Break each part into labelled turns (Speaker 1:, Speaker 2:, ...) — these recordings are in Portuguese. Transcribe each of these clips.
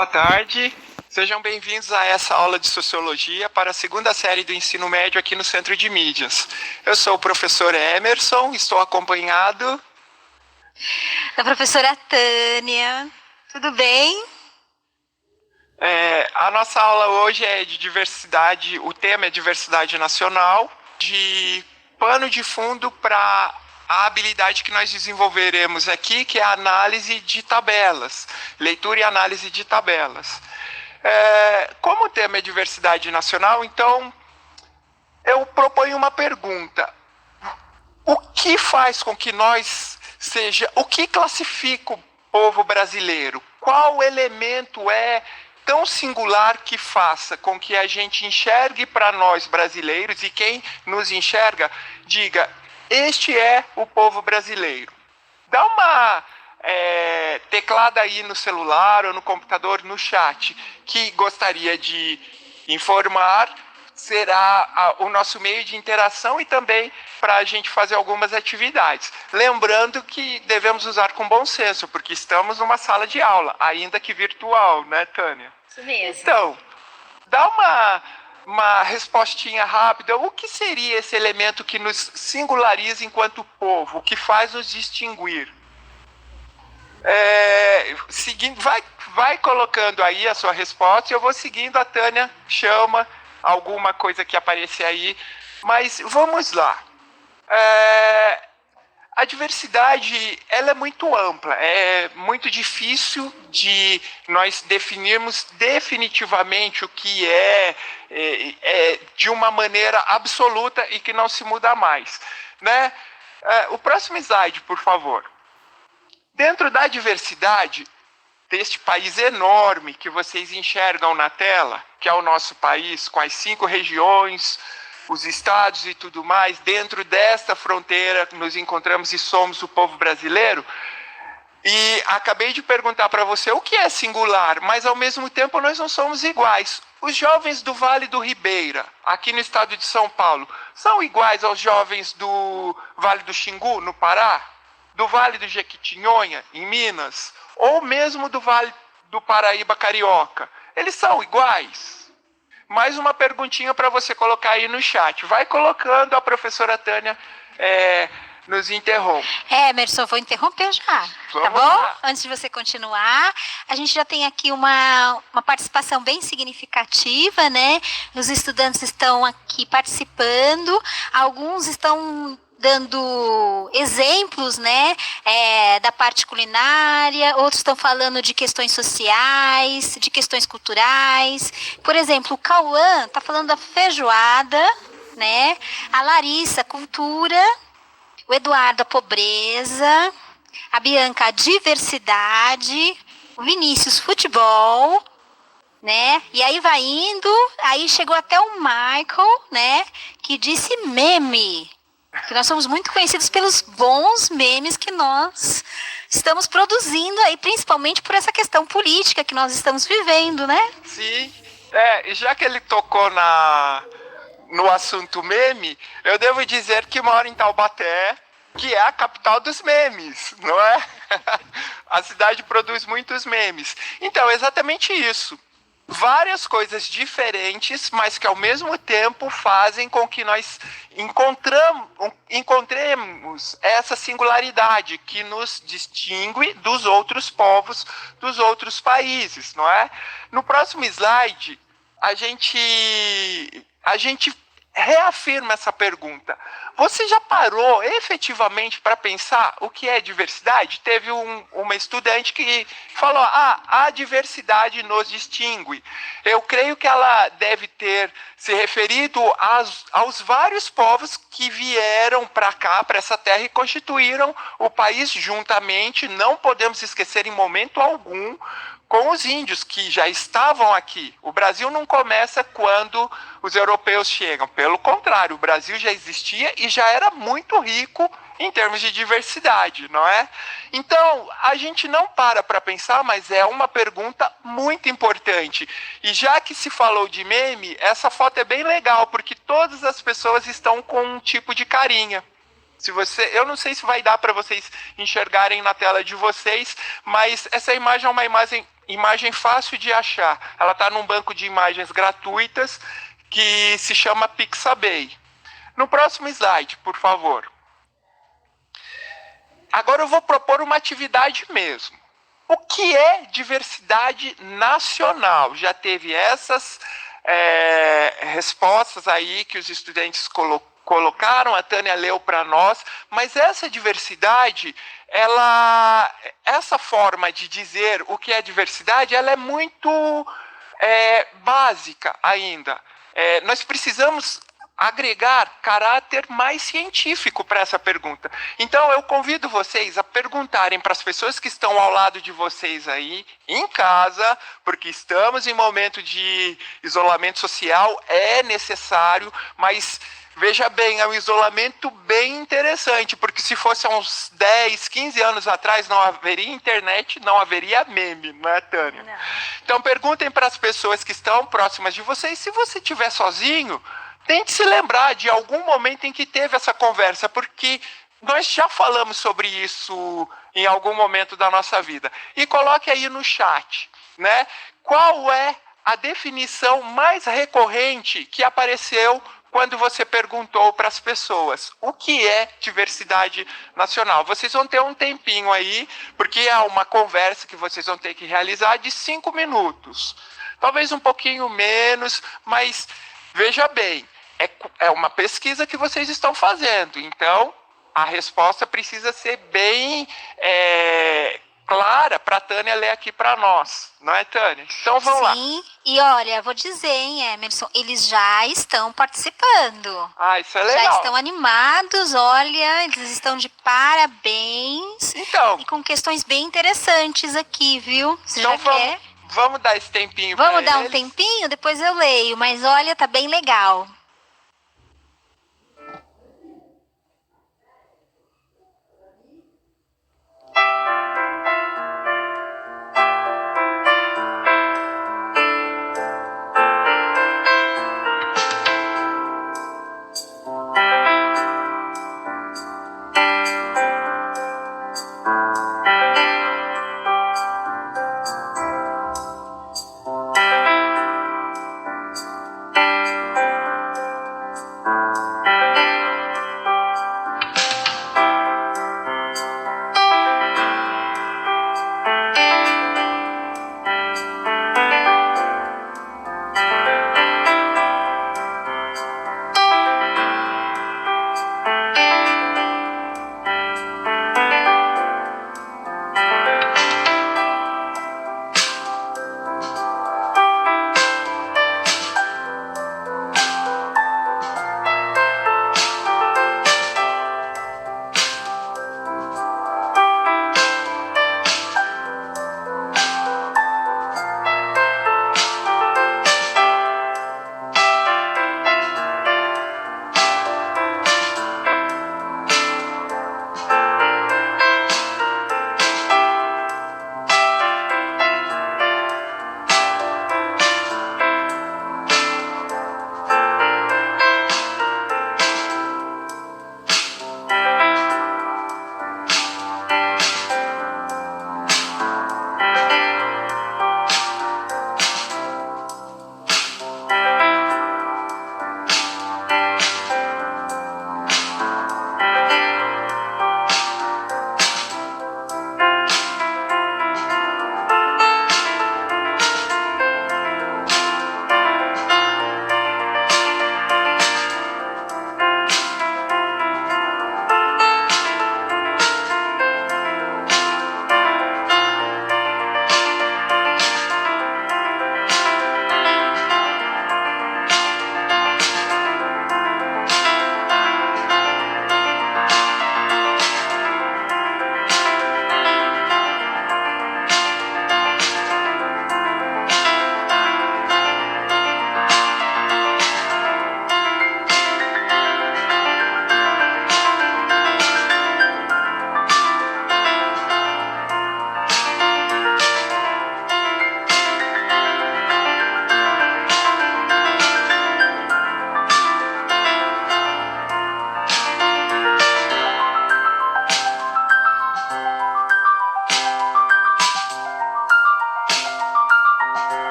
Speaker 1: Boa tarde, sejam bem-vindos a essa aula de Sociologia para a segunda série do ensino médio aqui no Centro de Mídias. Eu sou o professor Emerson, estou acompanhado
Speaker 2: da professora Tânia. Tudo bem?
Speaker 1: A nossa aula hoje é de diversidade, o tema é diversidade nacional, de pano de fundo para a habilidade que nós desenvolveremos aqui, que é a análise de tabelas, leitura e análise de tabelas. Como o tema é diversidade nacional, então eu proponho uma pergunta. O que faz com que o que classifica o povo brasileiro? Qual elemento é tão singular que faça com que a gente enxergue para nós brasileiros e quem nos enxerga diga: este é o povo brasileiro? Dá uma teclada aí no celular ou no computador, no chat, que gostaria de informar. Será o nosso meio de interação e também para a gente fazer algumas atividades. Lembrando que devemos usar com bom senso, porque estamos numa sala de aula, ainda que virtual, né, Tânia?
Speaker 2: Isso mesmo.
Speaker 1: Então, dá uma respostinha rápida. O que seria esse elemento que nos singulariza enquanto povo? O que faz nos distinguir? Seguindo, vai colocando aí a sua resposta e eu vou seguindo. A Tânia chama alguma coisa que aparecer aí, mas vamos lá. A diversidade, ela é muito ampla, é muito difícil de nós definirmos definitivamente o que é de uma maneira absoluta e que não se muda mais, né? O próximo slide, por favor. Dentro da diversidade deste país enorme que vocês enxergam na tela, que é o nosso país, com as 5 regiões, os estados e tudo mais, dentro desta fronteira nos encontramos e somos o povo brasileiro. E acabei de perguntar para você o que é singular, mas ao mesmo tempo nós não somos iguais. Os jovens do Vale do Ribeira, aqui no estado de São Paulo, são iguais aos jovens do Vale do Xingu, no Pará? Do Vale do Jequitinhonha, em Minas? Ou mesmo do Vale do Paraíba Carioca? Eles são iguais? Mais uma perguntinha para você colocar aí no chat. Vai colocando, a professora Tânia nos interrompe.
Speaker 2: Emerson, vou interromper já, tá bom? Lá. Antes de você continuar, a gente já tem aqui uma participação bem significativa, né? Os estudantes estão aqui participando, alguns estão dando exemplos, né, da parte culinária, outros estão falando de questões sociais, de questões culturais. Por exemplo, o Cauã está falando da feijoada, né? A Larissa, cultura. O Eduardo, a pobreza. A Bianca, a diversidade. O Vinícius, futebol. Né? E aí vai indo, aí chegou até o Michael, né, que disse meme. Que nós somos muito conhecidos pelos bons memes que nós estamos produzindo aí, principalmente por essa questão política que nós estamos vivendo, né?
Speaker 1: Sim, já que ele tocou no assunto meme, eu devo dizer que moro em Taubaté, que é a capital dos memes, não é? A cidade produz muitos memes. Então, é exatamente isso. Várias coisas diferentes, mas que ao mesmo tempo fazem com que nós encontremos essa singularidade que nos distingue dos outros povos, dos outros países, não é? No próximo slide, a gente reafirma essa pergunta. Você já parou efetivamente para pensar o que é diversidade? Teve uma estudante que falou: a diversidade nos distingue. Eu creio que ela deve ter se referido aos vários povos que vieram para cá, para essa terra, e constituíram o país juntamente. Não podemos esquecer em momento algum com os índios que já estavam aqui. O Brasil não começa quando os europeus chegam. Pelo contrário, o Brasil já existia e já era muito rico em termos de diversidade, não é? Então, a gente não para pensar, mas é uma pergunta muito importante. E já que se falou de meme, essa foto é bem legal, porque todas as pessoas estão com um tipo de carinha. Eu não sei se vai dar para vocês enxergarem na tela de vocês, mas essa imagem é uma imagem fácil de achar. Ela está num banco de imagens gratuitas que se chama Pixabay. No próximo slide, por favor. Agora eu vou propor uma atividade mesmo. O que é diversidade nacional? Já teve essas respostas aí que os estudantes colocaram, a Tânia leu para nós, mas essa diversidade, essa forma de dizer o que é diversidade, ela é muito básica ainda. Nós precisamos agregar caráter mais científico para essa pergunta. Então, eu convido vocês a perguntarem para as pessoas que estão ao lado de vocês aí, em casa, porque estamos em momento de isolamento social, é necessário, mas veja bem, é um isolamento bem interessante, porque se fosse há uns 10, 15 anos atrás, não haveria internet, não haveria meme, não é, Tânia? Não. Então, perguntem para as pessoas que estão próximas de vocês, se você estiver sozinho, tente se lembrar de algum momento em que teve essa conversa, porque nós já falamos sobre isso em algum momento da nossa vida. E coloque aí no chat, né? Qual é a definição mais recorrente que apareceu quando você perguntou para as pessoas o que é diversidade nacional? Vocês vão ter um tempinho aí, porque é uma conversa que vocês vão ter que realizar de 5 minutos. Talvez um pouquinho menos, mas veja bem, é uma pesquisa que vocês estão fazendo, então a resposta precisa ser bem clara para a Tânia ler aqui para nós, não é, Tânia? Então vamos lá.
Speaker 2: Sim, e olha, vou dizer, hein, Emerson, eles já estão participando.
Speaker 1: Ah, isso é legal.
Speaker 2: Já estão animados, olha, eles estão de parabéns.
Speaker 1: Então,
Speaker 2: e com questões bem interessantes aqui, viu? Você
Speaker 1: então
Speaker 2: já quer?
Speaker 1: Vamos dar esse tempinho.
Speaker 2: Vamos dar um tempinho? Depois eu leio, mas olha, tá bem legal.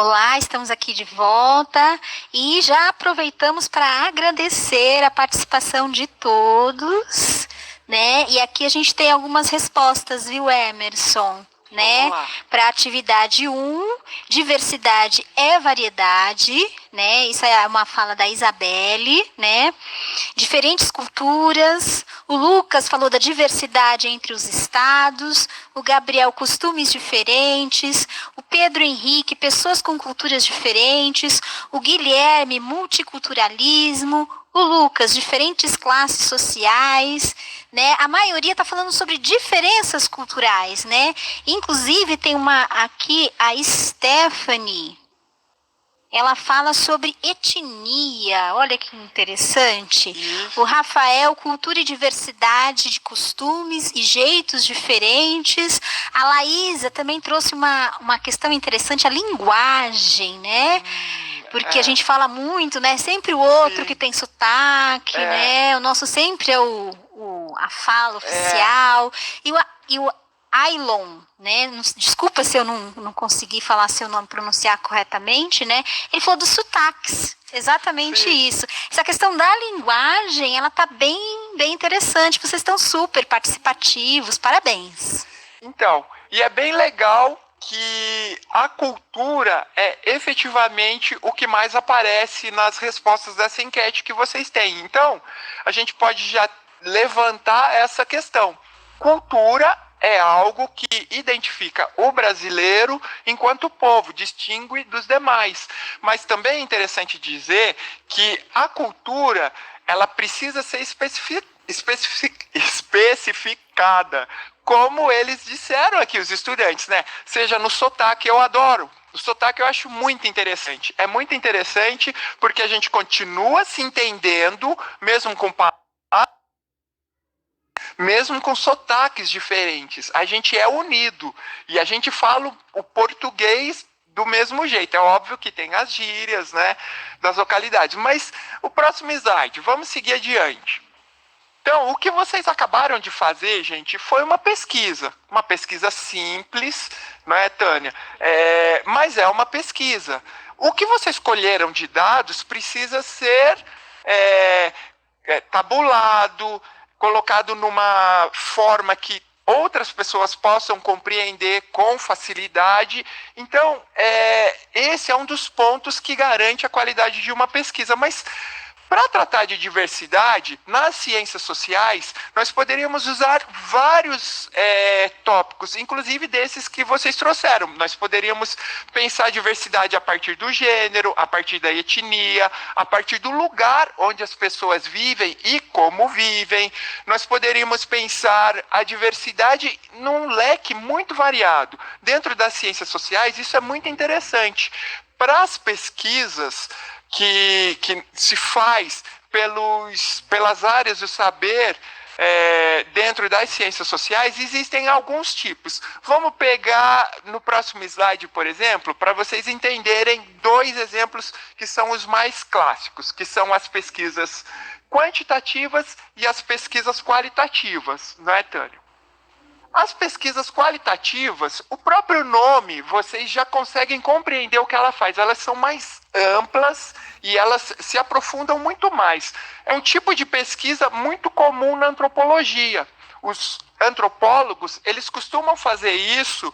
Speaker 2: Olá, estamos aqui de volta e já aproveitamos para agradecer a participação de todos, né? E aqui a gente tem algumas respostas, viu, Emerson? Né? Para a atividade 1, diversidade é variedade, né? Isso é uma fala da Isabelle, né? Diferentes culturas. O Lucas falou da diversidade entre os estados. O Gabriel, costumes diferentes. O Pedro Henrique, pessoas com culturas diferentes. O Guilherme, multiculturalismo. O Lucas, diferentes classes sociais, né? A maioria está falando sobre diferenças culturais, né? Inclusive tem uma aqui, a Stephanie. Ela fala sobre etnia. Olha que interessante. Isso. O Rafael, cultura e diversidade de costumes e jeitos diferentes. A Laísa também trouxe uma questão interessante, a linguagem, né? Porque a gente fala muito, né? Sempre o outro que tem sotaque, né? O nosso sempre é a fala oficial. E o Ailon, né? Desculpa se eu não consegui falar seu nome, pronunciar corretamente, né? Ele falou dos sotaques. Exatamente isso. Essa questão da linguagem, ela tá bem interessante. Vocês estão super participativos. Parabéns.
Speaker 1: Então, e é bem legal que a cultura é efetivamente o que mais aparece nas respostas dessa enquete que vocês têm. Então, a gente pode já levantar essa questão. Cultura é algo que identifica o brasileiro enquanto povo, distingue dos demais. Mas também é interessante dizer que a cultura, ela precisa ser especificada, como eles disseram aqui, os estudantes, né? Seja no sotaque, eu adoro. O sotaque eu acho muito interessante. É muito interessante porque a gente continua se entendendo, mesmo com sotaques diferentes. A gente é unido e a gente fala o português do mesmo jeito. É óbvio que tem as gírias, né, das localidades. Mas o próximo slide, vamos seguir adiante. Então, o que vocês acabaram de fazer, gente, foi uma pesquisa simples, não é, Tânia? Mas é uma pesquisa. O que vocês colheram de dados precisa ser tabulado, colocado numa forma que outras pessoas possam compreender com facilidade. Então, esse é um dos pontos que garante a qualidade de uma pesquisa. Mas, para tratar de diversidade, nas ciências sociais, nós poderíamos usar vários tópicos, inclusive desses que vocês trouxeram. Nós poderíamos pensar a diversidade a partir do gênero, a partir da etnia, a partir do lugar onde as pessoas vivem e como vivem. Nós poderíamos pensar a diversidade num leque muito variado. Dentro das ciências sociais, isso é muito interessante. Para as pesquisas que se faz pelas áreas do saber dentro das ciências sociais, existem alguns tipos. Vamos pegar no próximo slide, por exemplo, para vocês entenderem 2 exemplos que são os mais clássicos, que são as pesquisas quantitativas e as pesquisas qualitativas, não é, Tânia? As pesquisas qualitativas, o próprio nome, vocês já conseguem compreender o que ela faz. Elas são mais amplas e elas se aprofundam muito mais. É um tipo de pesquisa muito comum na antropologia. Os antropólogos, eles costumam fazer isso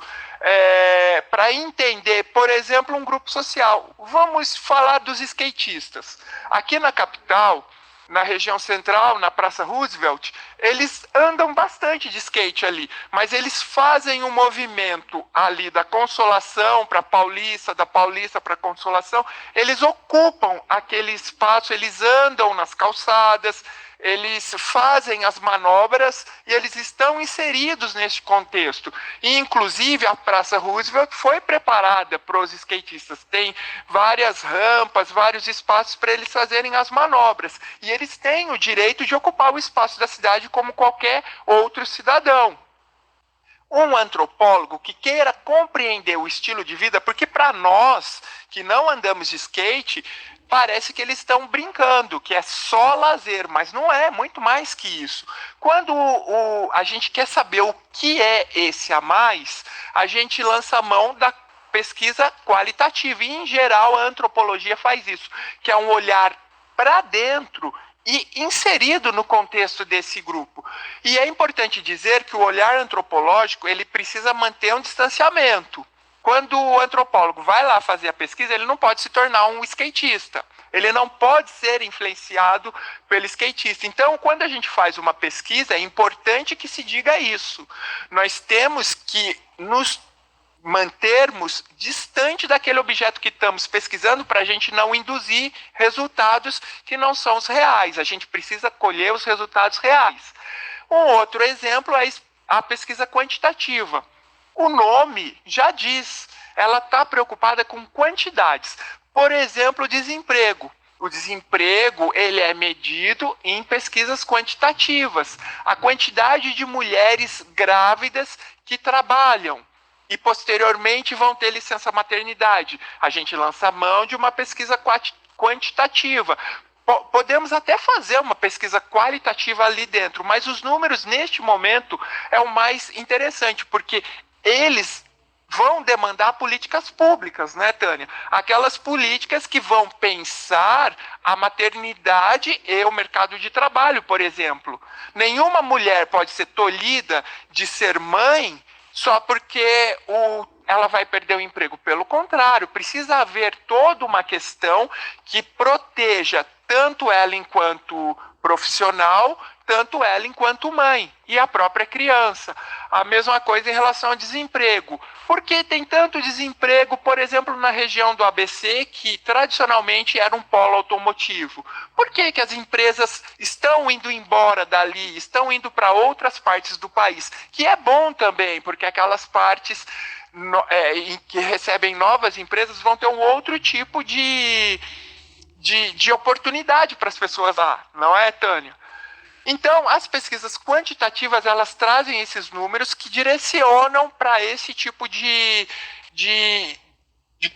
Speaker 1: para entender, por exemplo, um grupo social. Vamos falar dos skatistas. Aqui na capital, na região central, na Praça Roosevelt, eles andam bastante de skate ali, mas eles fazem um movimento ali da Consolação para Paulista, da Paulista para Consolação, eles ocupam aquele espaço, eles andam nas calçadas, eles fazem as manobras e eles estão inseridos nesse contexto. E, inclusive, a Praça Roosevelt foi preparada para os skatistas. Tem várias rampas, vários espaços para eles fazerem as manobras. E eles têm o direito de ocupar o espaço da cidade como qualquer outro cidadão. Um antropólogo que queira compreender o estilo de vida, porque para nós que não andamos de skate, parece que eles estão brincando, que é só lazer, mas não é, muito mais que isso. Quando a gente quer saber o que é esse a mais, a gente lança a mão da pesquisa qualitativa. E, em geral, a antropologia faz isso, que é um olhar para dentro e inserido no contexto desse grupo. E é importante dizer que o olhar antropológico ele precisa manter um distanciamento. Quando o antropólogo vai lá fazer a pesquisa, ele não pode se tornar um skatista. Ele não pode ser influenciado pelo skatista. Então, quando a gente faz uma pesquisa, é importante que se diga isso. Nós temos que nos mantermos distante daquele objeto que estamos pesquisando para a gente não induzir resultados que não são os reais. A gente precisa colher os resultados reais. Um outro exemplo é a pesquisa quantitativa. O nome já diz, ela está preocupada com quantidades. Por exemplo, o desemprego. O desemprego ele é medido em pesquisas quantitativas. A quantidade de mulheres grávidas que trabalham e posteriormente vão ter licença maternidade. A gente lança mão de uma pesquisa quantitativa. Podemos até fazer uma pesquisa qualitativa ali dentro, mas os números neste momento é o mais interessante, porque eles vão demandar políticas públicas, né, Tânia? Aquelas políticas que vão pensar a maternidade e o mercado de trabalho, por exemplo. Nenhuma mulher pode ser tolhida de ser mãe só porque ela vai perder o emprego. Pelo contrário, precisa haver toda uma questão que proteja tanto ela enquanto profissional, tanto ela enquanto mãe e a própria criança. A mesma coisa em relação ao desemprego. Por que tem tanto desemprego, por exemplo, na região do ABC, que tradicionalmente era um polo automotivo? Por que as empresas estão indo embora dali, estão indo para outras partes do país? Que é bom também, porque aquelas partes que recebem novas empresas vão ter um outro tipo de oportunidade para as pessoas lá, não é, Tânia? Então, as pesquisas quantitativas, elas trazem esses números que direcionam para esse tipo de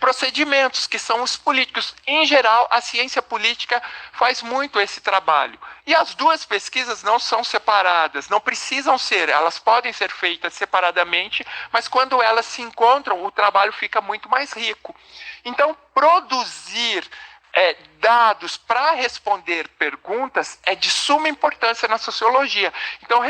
Speaker 1: procedimentos, que são os políticos. Em geral, a ciência política faz muito esse trabalho. E as duas pesquisas não são separadas, não precisam ser, elas podem ser feitas separadamente, mas quando elas se encontram, o trabalho fica muito mais rico. Então, produzir dados para responder perguntas é de suma importância na sociologia. Então,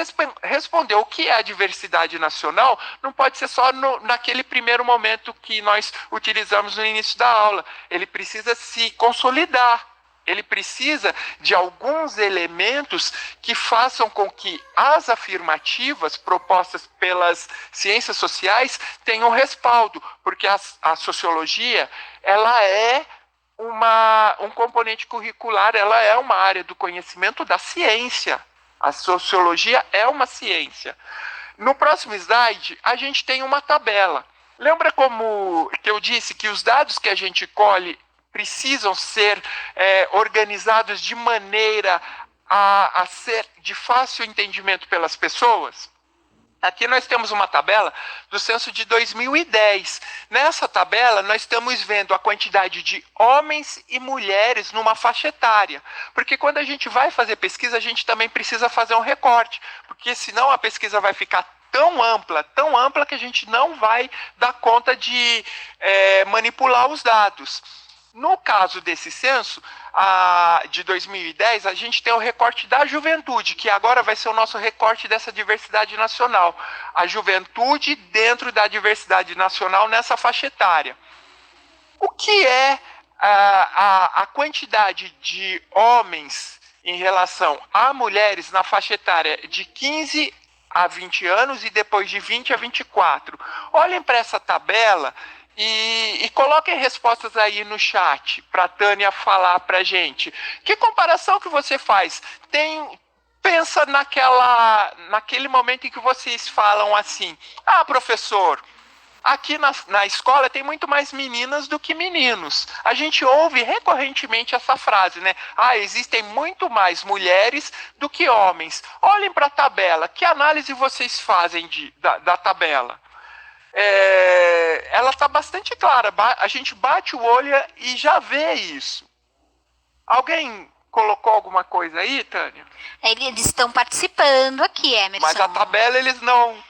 Speaker 1: responder o que é a diversidade nacional não pode ser só naquele primeiro momento que nós utilizamos no início da aula. Ele precisa se consolidar. Ele precisa de alguns elementos que façam com que as afirmativas propostas pelas ciências sociais tenham respaldo, porque a sociologia ela é um componente curricular, ela é uma área do conhecimento da ciência. A sociologia é uma ciência. No próximo slide, a gente tem uma tabela. Lembra como que eu disse que os dados que a gente colhe precisam ser organizados de maneira a ser de fácil entendimento pelas pessoas? Aqui nós temos uma tabela do censo de 2010. Nessa tabela, nós estamos vendo a quantidade de homens e mulheres numa faixa etária. Porque quando a gente vai fazer pesquisa, a gente também precisa fazer um recorte. Porque senão a pesquisa vai ficar tão ampla que a gente não vai dar conta de manipular os dados. No caso desse censo, de 2010, a gente tem o recorte da juventude, que agora vai ser o nosso recorte dessa diversidade nacional. A juventude dentro da diversidade nacional nessa faixa etária. O que é a quantidade de homens em relação a mulheres na faixa etária de 15 a 20 anos e depois de 20 a 24? Olhem para essa tabela e coloquem respostas aí no chat para a Tânia falar para a gente. Que comparação que você faz? Pensa naquele momento em que vocês falam assim: ah, professor, aqui na escola tem muito mais meninas do que meninos. A gente ouve recorrentemente essa frase, né? Ah, existem muito mais mulheres do que homens. Olhem para a tabela. Que análise vocês fazem da tabela? Ela está bastante clara. A gente bate o olho e já vê isso. Alguém colocou alguma coisa aí, Tânia?
Speaker 2: Eles estão participando aqui, Emerson.
Speaker 1: Mas a tabela eles não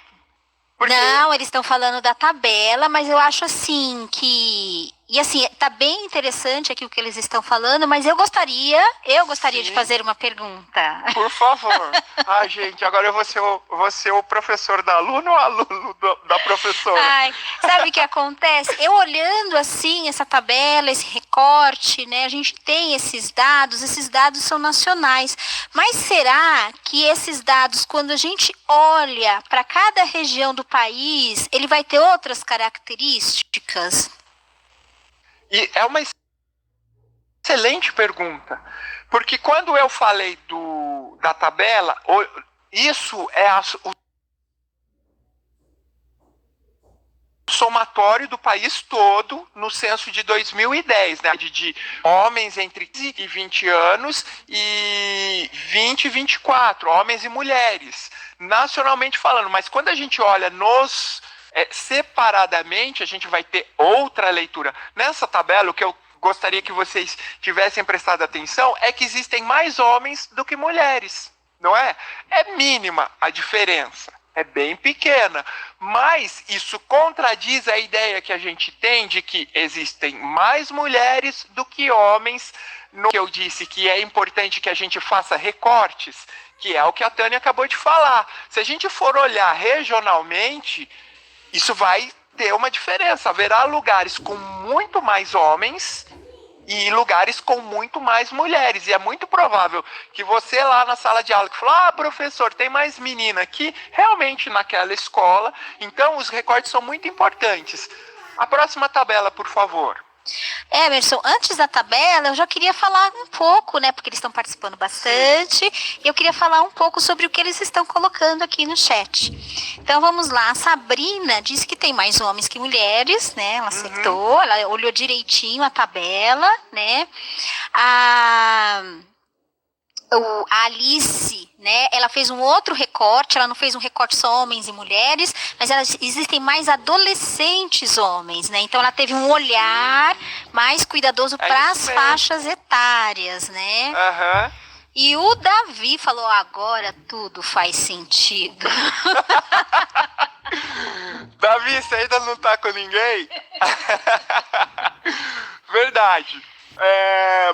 Speaker 1: Porque...
Speaker 2: Não, eles estão falando da tabela, mas eu acho assim que... E assim, tá bem interessante aqui o que eles estão falando, mas eu gostaria
Speaker 1: Sim.
Speaker 2: de fazer uma pergunta.
Speaker 1: Por favor. Ai, gente, agora eu vou ser o professor da aluna ou aluno da professora?
Speaker 2: Ai, sabe o que acontece? Eu olhando assim essa tabela, esse recorte, né? A gente tem esses dados são nacionais. Mas será que esses dados, quando a gente olha para cada região do país, ele vai ter outras características?
Speaker 1: E é uma excelente pergunta. Porque quando eu falei da tabela, isso é o somatório do país todo no censo de 2010, né? De homens entre 15 e 20 anos e 20 e 24, homens e mulheres, nacionalmente falando. Mas quando a gente olha separadamente, a gente vai ter outra leitura. Nessa tabela, o que eu gostaria que vocês tivessem prestado atenção é que existem mais homens do que mulheres, não é? É mínima a diferença. É bem pequena, mas isso contradiz a ideia que a gente tem de que existem mais mulheres do que homens. No que eu disse que é importante que a gente faça recortes, que é o que a Tânia acabou de falar. Se a gente for olhar regionalmente, isso vai ter uma diferença. Haverá lugares com muito mais homens e lugares com muito mais mulheres. E é muito provável que você lá na sala de aula que falou, professor, tem mais menina aqui, realmente naquela escola. Então os recortes são muito importantes. A próxima tabela, por favor.
Speaker 2: Emerson, antes da tabela, eu já queria falar um pouco, né, porque eles estão participando bastante, e eu queria falar um pouco sobre o que eles estão colocando aqui no chat. Então, vamos lá. A Sabrina disse que tem mais homens que mulheres, né, ela acertou, ela olhou direitinho a tabela, né. A Alice, né, ela fez um outro recorte, ela não fez um recorte só homens e mulheres, mas existem mais adolescentes homens, né, então ela teve um olhar mais cuidadoso para as faixas etárias, né. E o Davi falou, agora tudo faz sentido.
Speaker 1: Davi, você ainda não tá com ninguém? Verdade.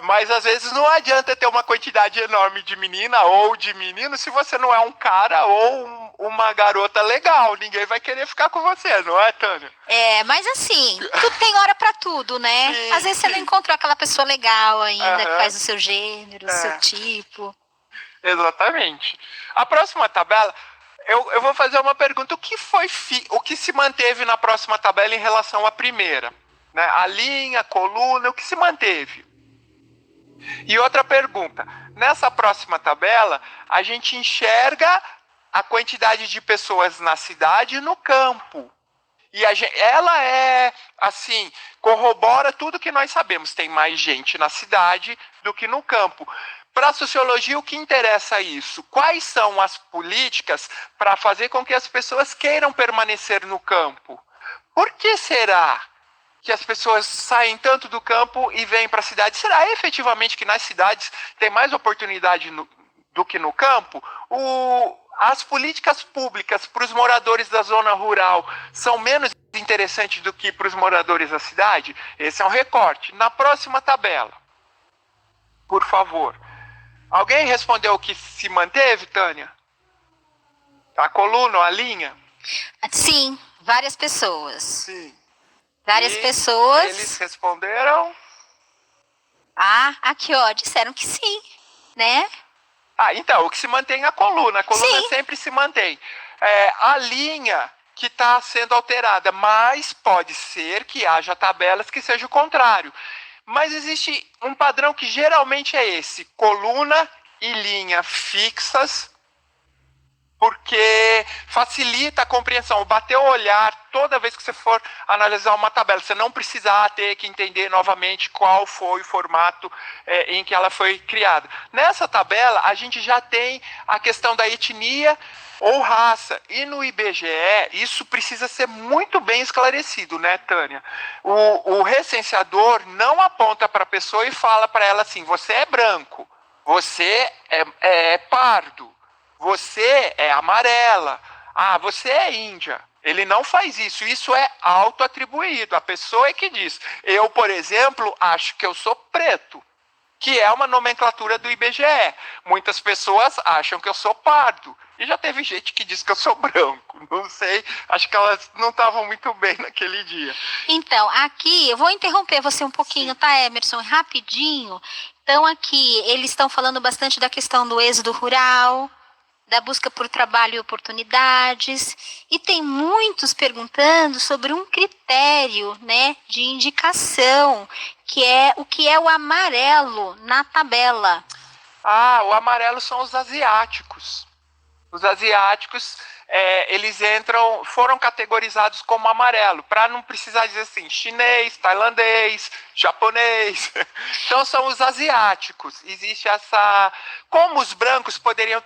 Speaker 1: Mas às vezes não adianta ter uma quantidade enorme de menina ou de menino se você não é um cara ou uma garota legal. Ninguém vai querer ficar com você, não é, Tânia?
Speaker 2: Mas assim, tudo tem hora pra tudo, né?
Speaker 1: Sim,
Speaker 2: às vezes você não encontrou aquela pessoa legal ainda, que faz o seu gênero, o seu tipo.
Speaker 1: Exatamente. A próxima tabela, eu vou fazer uma pergunta. O que se manteve na próxima tabela em relação à primeira? Né? A linha, a coluna, o que se manteve? E outra pergunta. Nessa próxima tabela, a gente enxerga a quantidade de pessoas na cidade e no campo. E ela assim, corrobora tudo que nós sabemos. Tem mais gente na cidade do que no campo. Para a sociologia, o que interessa é isso? Quais são as políticas para fazer com que as pessoas queiram permanecer no campo? Por que será que as pessoas saem tanto do campo e vêm para a cidade? Será efetivamente que nas cidades tem mais oportunidade do que no campo? As políticas públicas para os moradores da zona rural são menos interessantes do que para os moradores da cidade? Esse é um recorte. Na próxima tabela, por favor. Alguém respondeu o que se manteve, Tânia? A coluna, a linha?
Speaker 2: Sim, várias pessoas.
Speaker 1: Sim.
Speaker 2: Várias pessoas.
Speaker 1: Eles responderam?
Speaker 2: Aqui, ó, disseram que sim, né?
Speaker 1: Então, o que se mantém é a coluna. A coluna sempre se mantém. A linha que está sendo alterada, mas pode ser que haja tabelas que seja o contrário. Mas existe um padrão que geralmente é esse: coluna e linha fixas, porque facilita a compreensão. Bater o olhar toda vez que você for analisar uma tabela. Você não precisa ter que entender novamente qual foi o formato em que ela foi criada. Nessa tabela, a gente já tem a questão da etnia ou raça. E no IBGE, isso precisa ser muito bem esclarecido, né, Tânia? O recenseador não aponta para a pessoa e fala para ela assim: você é branco, você é pardo, você é amarela, você é índia. Ele não faz isso. Isso é autoatribuído. A pessoa é que diz. Eu, por exemplo, acho que eu sou preto, que é uma nomenclatura do IBGE. Muitas pessoas acham que eu sou pardo. E já teve gente que diz que eu sou branco. Não sei, acho que elas não estavam muito bem naquele dia.
Speaker 2: Então, aqui, eu vou interromper você um pouquinho, tá, Emerson? Rapidinho. Então, aqui, eles estão falando bastante da questão do êxodo rural, da busca por trabalho e oportunidades, e tem muitos perguntando sobre um critério, né, de indicação, que é o que é o amarelo na tabela.
Speaker 1: Ah, o amarelo são os asiáticos. Os asiáticos, eles foram categorizados como amarelo, para não precisar dizer assim, chinês, tailandês, japonês. Então são os asiáticos. Existe essa... Como os brancos poderia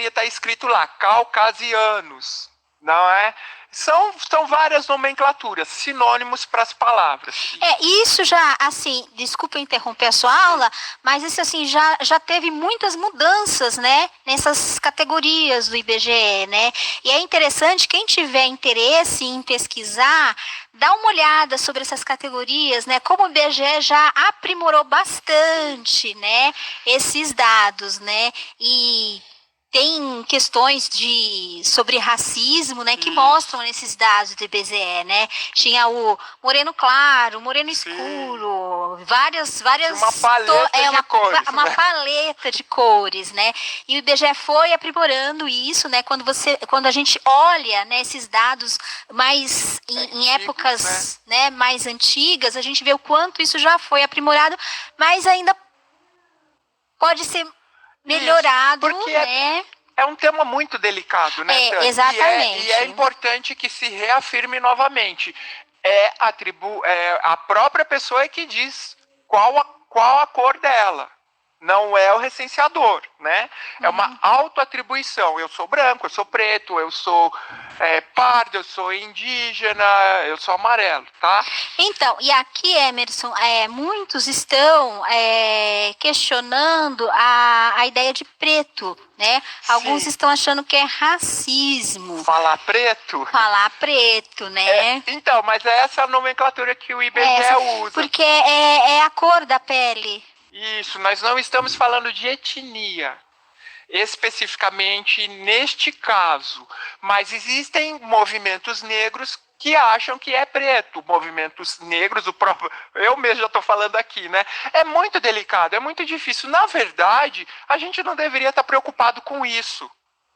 Speaker 1: estar escrito lá, caucasianos, não é? São várias nomenclaturas, sinônimos para as palavras.
Speaker 2: Isso já, assim, desculpa interromper a sua aula, mas isso assim, já teve muitas mudanças, né, nessas categorias do IBGE, né? E é interessante, quem tiver interesse em pesquisar, dá uma olhada sobre essas categorias, né? Como o IBGE já aprimorou bastante, né, esses dados, né? E tem questões sobre racismo, né, que mostram nesses dados do IBGE, né? Tinha o moreno claro, moreno escuro, várias
Speaker 1: uma paleta de cores,
Speaker 2: uma paleta de cores, né? E o IBGE foi aprimorando isso, né? Quando a gente olha, né, esses dados mais em épocas, né, mais antigas, a gente vê o quanto isso já foi aprimorado, mas ainda pode ser melhorado,
Speaker 1: porque
Speaker 2: né?
Speaker 1: É um tema muito delicado, né, Tânia?
Speaker 2: Exatamente.
Speaker 1: E é importante que se reafirme novamente. A própria pessoa é que diz qual a cor dela. Não é o recenseador, né? É uma autoatribuição. Eu sou branco, eu sou preto, eu sou pardo, eu sou indígena, eu sou amarelo, tá?
Speaker 2: Então, e aqui, Emerson, muitos estão questionando a ideia de preto, né?
Speaker 1: Sim.
Speaker 2: Alguns estão achando que é racismo.
Speaker 1: Falar preto?
Speaker 2: Falar preto, né?
Speaker 1: Então, mas é essa nomenclatura que o IBGE usa.
Speaker 2: Porque é a cor da pele.
Speaker 1: Isso, nós não estamos falando de etnia, especificamente neste caso, mas existem movimentos negros que acham que é preto, movimentos negros, eu mesmo já estou falando aqui, né? É muito delicado, é muito difícil. Na verdade, a gente não deveria estar preocupado com isso,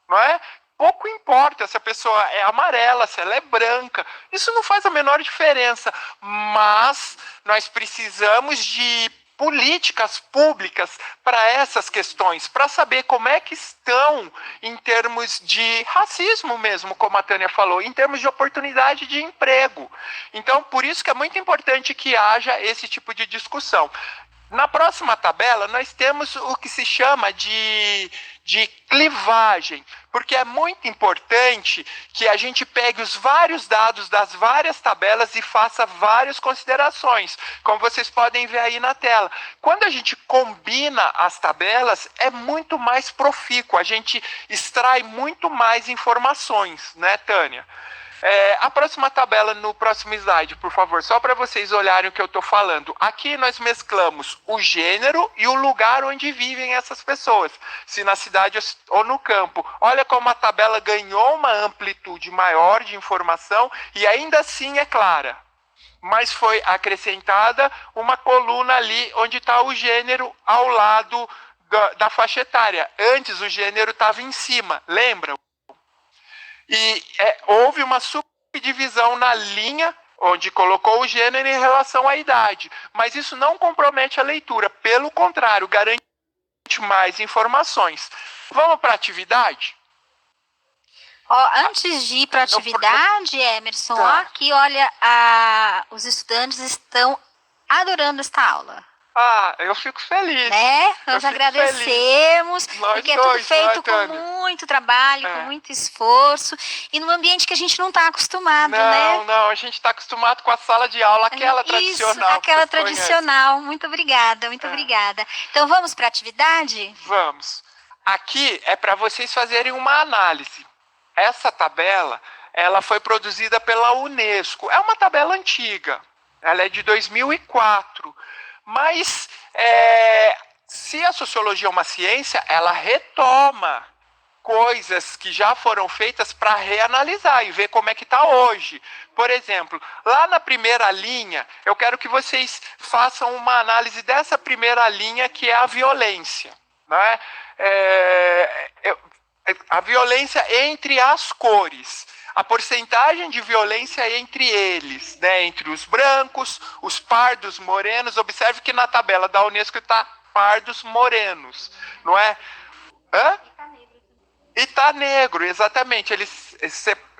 Speaker 1: não é? Pouco importa se a pessoa é amarela, se ela é branca, isso não faz a menor diferença, mas nós precisamos de políticas públicas para essas questões, para saber como é que estão em termos de racismo mesmo, como a Tânia falou, em termos de oportunidade de emprego. Então, por isso que é muito importante que haja esse tipo de discussão. Na próxima tabela, nós temos o que se chama de clivagem, porque é muito importante que a gente pegue os vários dados das várias tabelas e faça várias considerações, como vocês podem ver aí na tela. Quando a gente combina as tabelas, é muito mais profícuo, a gente extrai muito mais informações, né, Tânia? A próxima tabela no próximo slide, por favor, só para vocês olharem o que eu estou falando. Aqui nós mesclamos o gênero e o lugar onde vivem essas pessoas, se na cidade ou no campo. Olha como a tabela ganhou uma amplitude maior de informação e ainda assim é clara. Mas foi acrescentada uma coluna ali onde está o gênero ao lado da faixa etária. Antes o gênero estava em cima, lembram? E houve uma subdivisão na linha onde colocou o gênero em relação à idade. Mas isso não compromete a leitura. Pelo contrário, garante mais informações. Vamos para a atividade?
Speaker 2: Antes de ir para a atividade, Emerson, aqui, olha, os estudantes estão adorando esta aula.
Speaker 1: Eu fico feliz.
Speaker 2: Né? Nós agradecemos, porque é tudo feito com muito trabalho, com muito esforço, e num ambiente que a gente não está acostumado, né?
Speaker 1: Não, a gente está acostumado com a sala de aula, aquela tradicional.
Speaker 2: Isso, aquela tradicional. Muito obrigada. Então, vamos para a atividade?
Speaker 1: Vamos. Aqui é para vocês fazerem uma análise. Essa tabela, ela foi produzida pela Unesco. É uma tabela antiga, ela é de 2004, mas se a sociologia é uma ciência, ela retoma coisas que já foram feitas para reanalisar e ver como é que está hoje. Por exemplo, lá na primeira linha, eu quero que vocês façam uma análise dessa primeira linha, que é a violência. Né? A violência entre as cores. A porcentagem de violência entre eles, né? Entre os brancos, os pardos, morenos. Observe que na tabela da Unesco está pardos, morenos, não é? Hã? E tá negro, exatamente, eles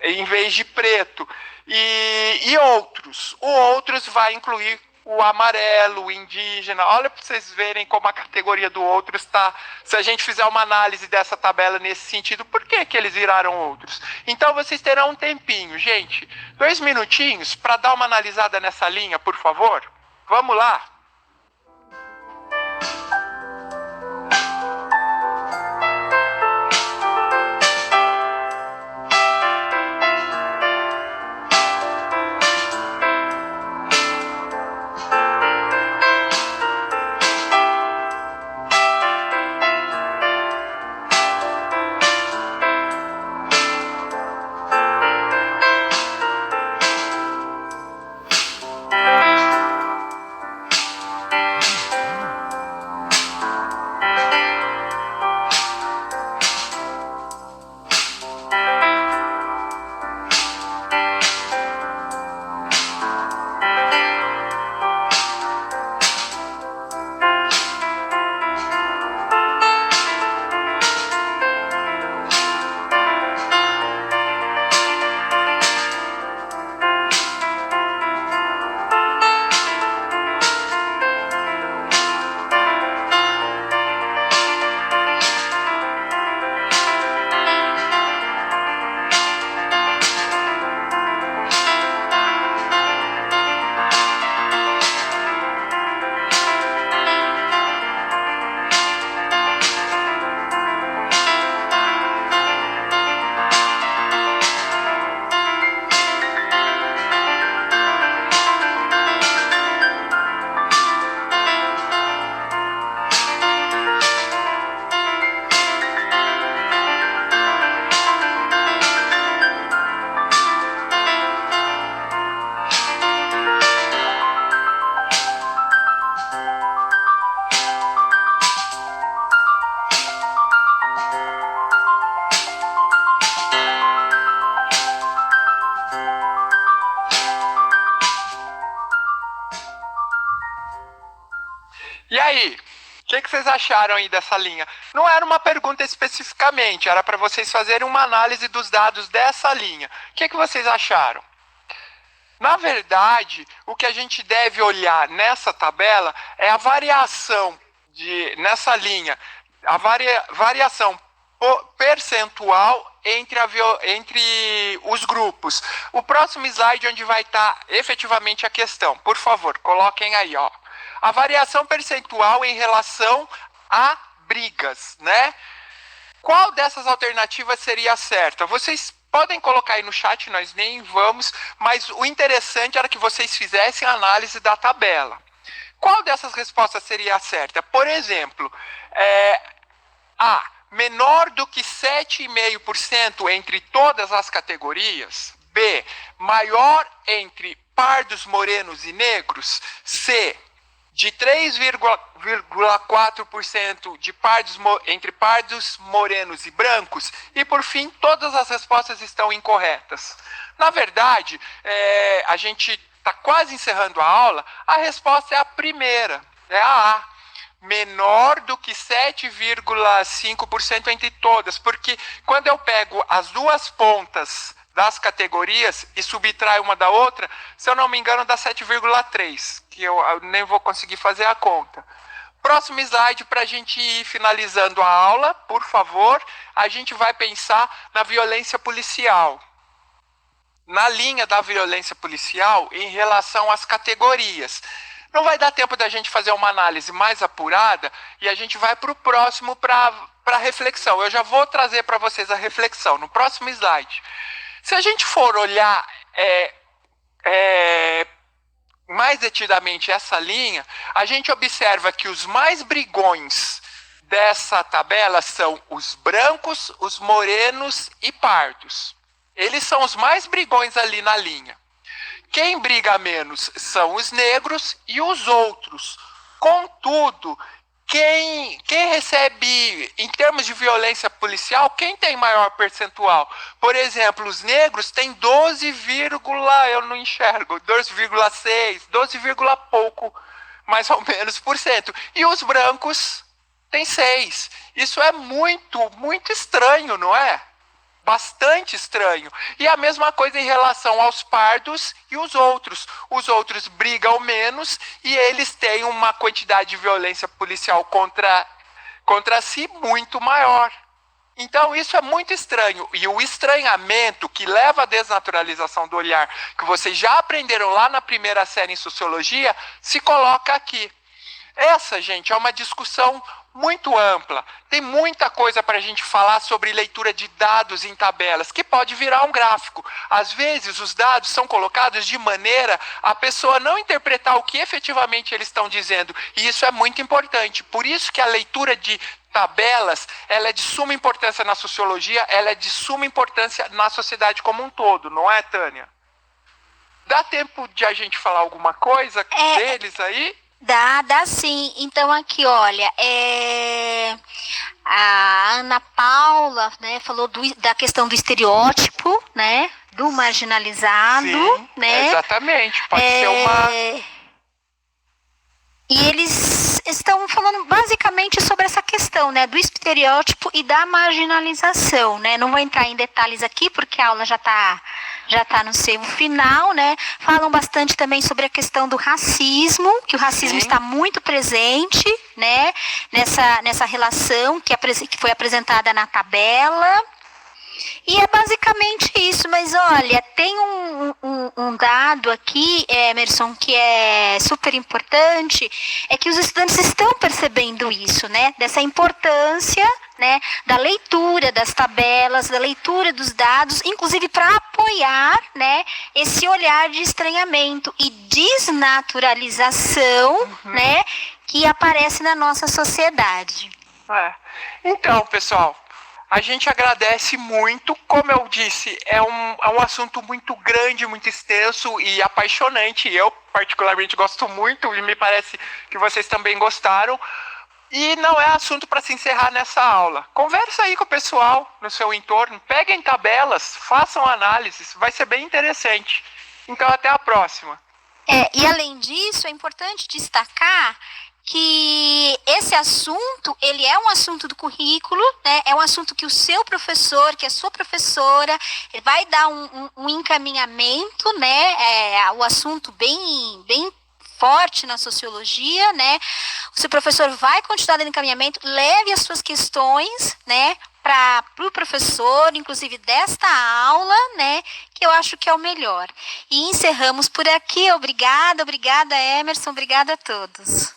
Speaker 1: em vez de preto. E outros. O outros vai incluir o amarelo, o indígena. Olha para vocês verem como a categoria do outros está. Se a gente fizer uma análise dessa tabela nesse sentido, por que eles viraram outros? Então vocês terão um tempinho, gente. 2 minutinhos para dar uma analisada nessa linha, por favor. Vamos lá. E aí, o que vocês acharam aí dessa linha? Não era uma pergunta especificamente, era para vocês fazerem uma análise dos dados dessa linha. O que vocês acharam? Na verdade, o que a gente deve olhar nessa tabela é a variação nessa linha, a variação percentual entre os grupos. O próximo slide onde vai estar efetivamente a questão. Por favor, coloquem aí, ó. A variação percentual em relação a brigas, né? Qual dessas alternativas seria certa? Vocês podem colocar aí no chat, nós nem vamos, mas o interessante era que vocês fizessem a análise da tabela. Qual dessas respostas seria certa? Por exemplo, A, menor do que 7,5% entre todas as categorias. B, maior entre pardos, morenos e negros. C, de 3,4% entre pardos, morenos e brancos. E, por fim, todas as respostas estão incorretas. Na verdade, a gente está quase encerrando a aula. A resposta é a primeira, é a A. Menor do que 7,5% entre todas. Porque quando eu pego as duas pontas das categorias e subtrai uma da outra, se eu não me engano, dá 7,3, que eu nem vou conseguir fazer a conta. Próximo slide para a gente ir finalizando a aula, por favor. A gente vai pensar na violência policial. Na linha da violência policial em relação às categorias. Não vai dar tempo da gente fazer uma análise mais apurada e a gente vai para o próximo para reflexão. Eu já vou trazer para vocês a reflexão no próximo slide. Se a gente for olhar mais detidamente essa linha, a gente observa que os mais brigões dessa tabela são os brancos, os morenos e pardos. Eles são os mais brigões ali na linha. Quem briga menos são os negros e os outros. Contudo, quem recebe, em termos de violência policial, quem tem maior percentual? Por exemplo, os negros têm 12, eu não enxergo, 12,6, 12, pouco, mais ou menos, por cento. E os brancos têm 6. Isso é muito, muito estranho, não é? Bastante estranho. E a mesma coisa em relação aos pardos e os outros. Os outros brigam menos e eles têm uma quantidade de violência policial contra si muito maior. Então isso é muito estranho. E o estranhamento que leva à desnaturalização do olhar, que vocês já aprenderam lá na primeira série em Sociologia, se coloca aqui. Essa, gente, é uma discussão muito ampla. Tem muita coisa para a gente falar sobre leitura de dados em tabelas, que pode virar um gráfico. Às vezes, os dados são colocados de maneira a pessoa não interpretar o que efetivamente eles estão dizendo. E isso é muito importante. Por isso que a leitura de tabelas, ela é de suma importância na sociologia, ela é de suma importância na sociedade como um todo, não é, Tânia? Dá tempo de a gente falar alguma coisa deles aí?
Speaker 2: Dá sim. Então aqui, olha, a Ana Paula, né, falou da questão do estereótipo, né, do marginalizado,
Speaker 1: sim,
Speaker 2: né?
Speaker 1: Exatamente, pode ser uma...
Speaker 2: E eles estão falando basicamente sobre essa questão, né, do estereótipo e da marginalização, né? Não vou entrar em detalhes aqui porque a aula já está no seu final, né? Falam bastante também sobre a questão do racismo, que o racismo está muito presente, né, nessa relação que foi apresentada na tabela. E é basicamente isso, mas olha, tem um dado aqui, Emerson, que é super importante, é que os estudantes estão percebendo isso, né, dessa importância, né, da leitura das tabelas, da leitura dos dados, inclusive para apoiar, né, esse olhar de estranhamento e desnaturalização, né, que aparece na nossa sociedade.
Speaker 1: Então, pessoal, a gente agradece muito, como eu disse, é um assunto muito grande, muito extenso e apaixonante. Eu, particularmente, gosto muito e me parece que vocês também gostaram. E não é assunto para se encerrar nessa aula. Conversa aí com o pessoal no seu entorno, peguem tabelas, façam análises, vai ser bem interessante. Então, até a próxima.
Speaker 2: E além disso, é importante destacar que esse assunto, ele é um assunto do currículo, né? É um assunto que o seu professor, que a sua professora, ele vai dar um encaminhamento, né? O assunto bem forte na sociologia, né? O seu professor vai continuar dando encaminhamento, leve as suas questões, né, para o professor, inclusive desta aula, né, que eu acho que é o melhor. E encerramos por aqui. Obrigada, Emerson, obrigada a todos.